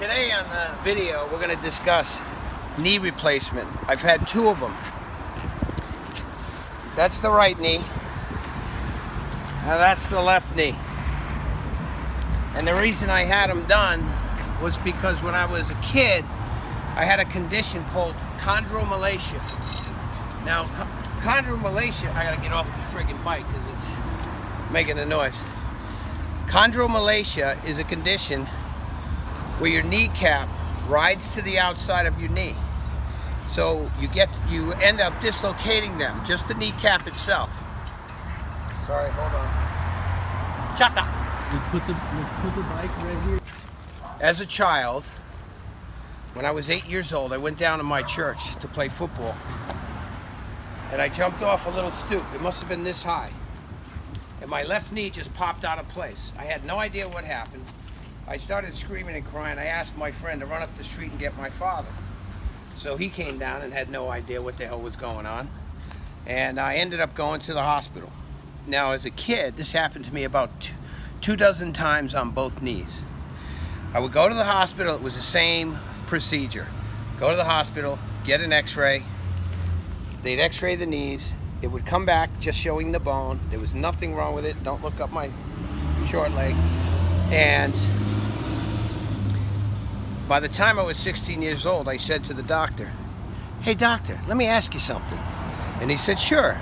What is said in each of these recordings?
Today on the video, we're going to discuss knee replacement. I've had two of them. That's the right knee, and that's the left knee. And the reason I had them done was because when I was a kid, I had a condition called chondromalacia. Now, chondromalacia, I gotta get off the friggin' bike because it's making a noise. Chondromalacia is a condition where your kneecap rides to the outside of your knee. So you end up dislocating them, just the kneecap itself. Sorry, hold on. Chata. Let's put the bike right here. As a child, when I was 8 years old, I went down to my church to play football. And I jumped off a little stoop. It must have been this high. And my left knee just popped out of place. I had no idea what happened. I started screaming and crying. I asked my friend to run up the street and get my father. So he came down and had no idea what the hell was going on. And I ended up going to the hospital. Now, as a kid, this happened to me about two dozen times on both knees. I would go to the hospital. It was the same procedure. Go to the hospital, get an x-ray. They'd x-ray the knees. It would come back just showing the bone. There was nothing wrong with it. Don't look up my short leg. And by the time I was 16 years old, I said to the doctor, "Hey doctor, let me ask you something." And he said, "Sure."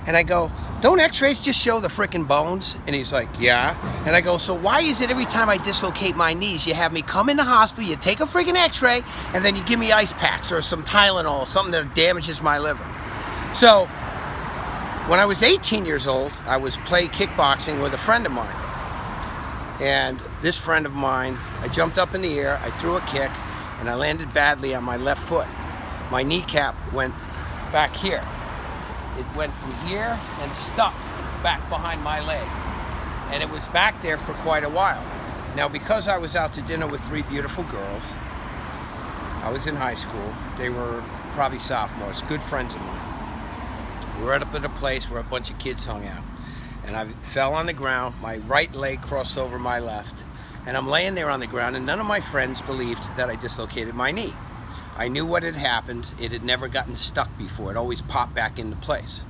And I go, "Don't x-rays just show the frickin' bones?" And he's like, "Yeah." And I go, "So why is it every time I dislocate my knees, you have me come in the hospital, you take a friggin' x-ray, and then you give me ice packs or some Tylenol, something that damages my liver?" So when I was 18 years old, I was playing kickboxing with a friend of mine. And this friend of mine, I jumped up in the air, I threw a kick, and I landed badly on my left foot. My kneecap went back here. It went from here and stuck back behind my leg. And it was back there for quite a while. Now, because I was out to dinner with three beautiful girls, I was in high school. They were probably sophomores, good friends of mine. We were up at a place where a bunch of kids hung out. And I fell on the ground, my right leg crossed over my left, and I'm laying there on the ground, and none of my friends believed that I dislocated my knee. I knew what had happened. It had never gotten stuck before. It always popped back into place.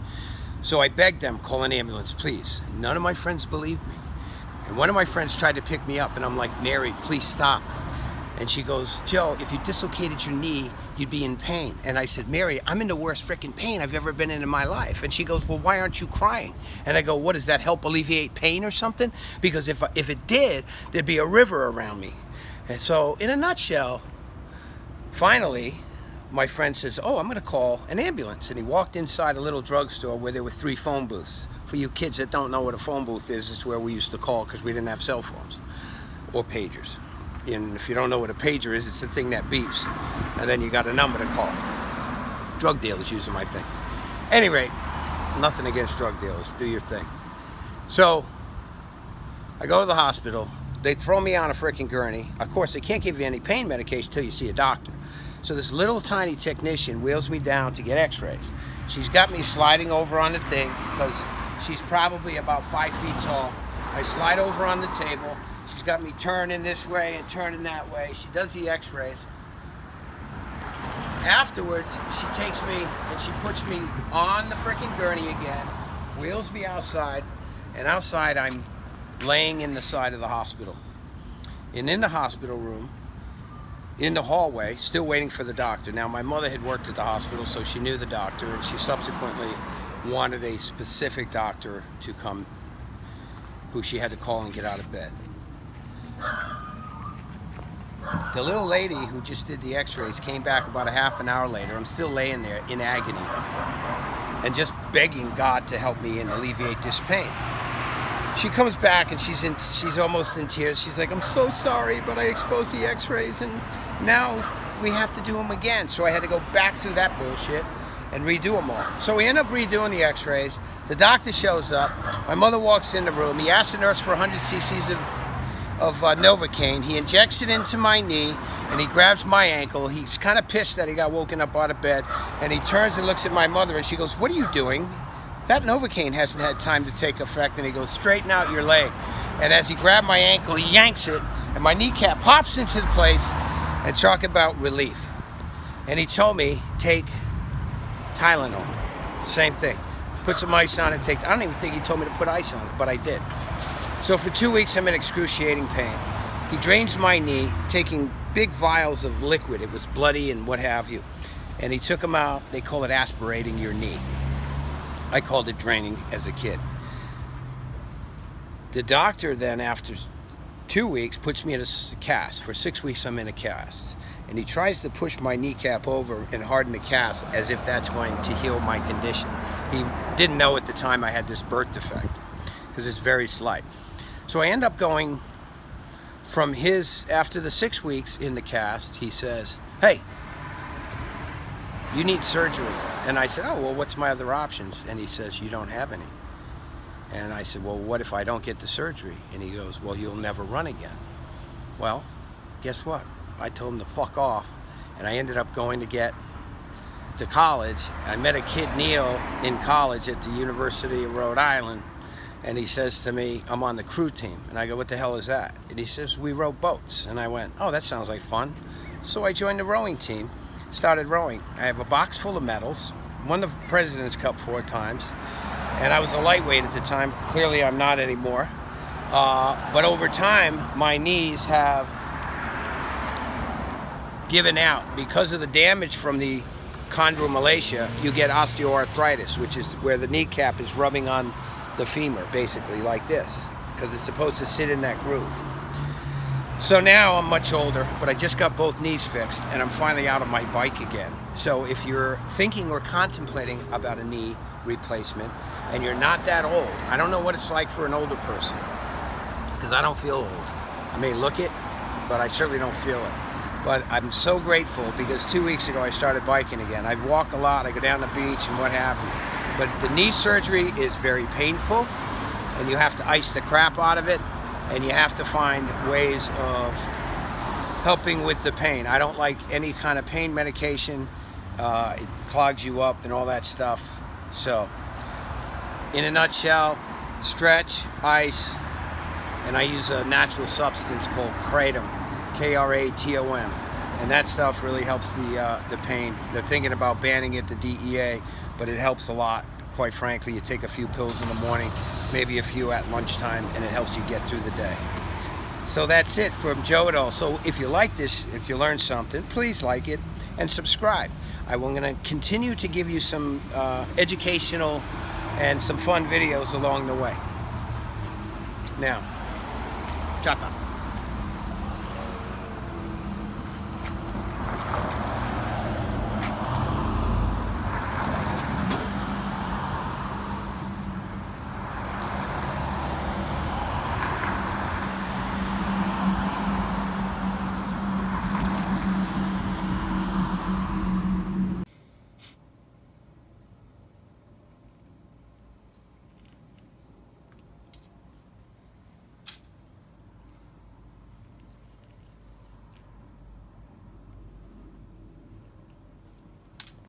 So I begged them, "Call an ambulance, please." None of my friends believed me. And one of my friends tried to pick me up, and I'm like, "Mary, please stop." And she goes, "Joe, if you dislocated your knee, you'd be in pain." And I said, "Mary, I'm in the worst freaking pain I've ever been in my life." And she goes, "Well, why aren't you crying?" And I go, "What, does that help alleviate pain or something? Because if it did, there'd be a river around me." And so, in a nutshell, finally, my friend says, "Oh, I'm gonna call an ambulance." And he walked inside a little drugstore where there were 3 phone booths. For you kids that don't know what a phone booth is, it's where we used to call because we didn't have cell phones or pagers. And if you don't know what a pager is, it's the thing that beeps, and then you got a number to call. Drug dealers use them, I think. At any rate, nothing against drug dealers. Do your thing. So I go to the hospital. They throw me on a freaking gurney. Of course, they can't give you any pain medication until you see a doctor. So this little tiny technician wheels me down to get x-rays. She's got me sliding over on the thing because she's probably about 5 feet tall. I slide over on the table. She's got me turning this way and turning that way. She does the x-rays. Afterwards, she takes me and she puts me on the freaking gurney again, wheels me outside, and outside I'm laying in the side of the hospital. And in the hospital room, in the hallway, still waiting for the doctor. Now, my mother had worked at the hospital, so she knew the doctor, and she subsequently wanted a specific doctor to come, who she had to call and get out of bed. The little lady who just did the x-rays came back about a half an hour later. I'm still laying there in agony and just begging God to help me and alleviate this pain. She comes back and she's almost in tears. She's like, "I'm so sorry, but I exposed the x-rays and now we have to do them again." So I had to go back through that bullshit and redo them all. So we end up redoing the x-rays. The doctor shows up. My mother walks in the room. He asks the nurse for 100 cc's of Novocaine. He injects it into my knee and he grabs my ankle. He's kind of pissed that he got woken up out of bed, and he turns and looks at my mother and she goes, "What are you doing? That Novocaine hasn't had time to take effect." And he goes, "Straighten out your leg." And as he grabbed my ankle, he yanks it and my kneecap pops into the place and talk about relief. And he told me, take Tylenol. Same thing. Put some ice on it, I don't even think he told me to put ice on it, but I did. So for 2 weeks, I'm in excruciating pain. He drains my knee, taking big vials of liquid. It was bloody and what have you. And he took them out. They call it aspirating your knee. I called it draining as a kid. The doctor then, after 2 weeks, puts me in a cast. For 6 weeks, I'm in a cast. And he tries to push my kneecap over and harden the cast as if that's going to heal my condition. He didn't know at the time I had this birth defect because it's very slight. So I end up going from after the 6 weeks in the cast, he says, hey, you need surgery. And I said, oh, well, what's my other options? And he says, you don't have any. And I said, well, what if I don't get the surgery? And he goes, well, you'll never run again. Well, guess what? I told him to fuck off. And I ended up going to college. I met a kid, Neil, in college at the University of Rhode Island. And he says to me, I'm on the crew team. And I go, what the hell is that? And he says, we row boats. And I went, oh, that sounds like fun. So I joined the rowing team, started rowing. I have a box full of medals, won the President's Cup 4 times. And I was a lightweight at the time. Clearly, I'm not anymore. But over time, my knees have given out. Because of the damage from the chondromalacia, you get osteoarthritis, which is where the kneecap is rubbing on the femur, basically, like this, because it's supposed to sit in that groove. So now I'm much older, but I just got both knees fixed, and I'm finally out on my bike again. So if you're thinking or contemplating about a knee replacement, and you're not that old, I don't know what it's like for an older person, because I don't feel old. I may look it, but I certainly don't feel it. But I'm so grateful, because 2 weeks ago I started biking again. I walk a lot, I go down the beach and what have you. But the knee surgery is very painful, and you have to ice the crap out of it, and you have to find ways of helping with the pain. I don't like any kind of pain medication. It clogs you up and all that stuff. So, in a nutshell, stretch, ice, and I use a natural substance called kratom, K-R-A-T-O-M. And that stuff really helps the pain. They're thinking about banning it, the DEA, but it helps a lot. Quite frankly, you take a few pills in the morning, maybe a few at lunchtime, and it helps you get through the day. So that's it from Joe and all. So if you like this, if you learned something, please like it and subscribe. I'm going to continue to give you some educational and some fun videos along the way. Now, chata.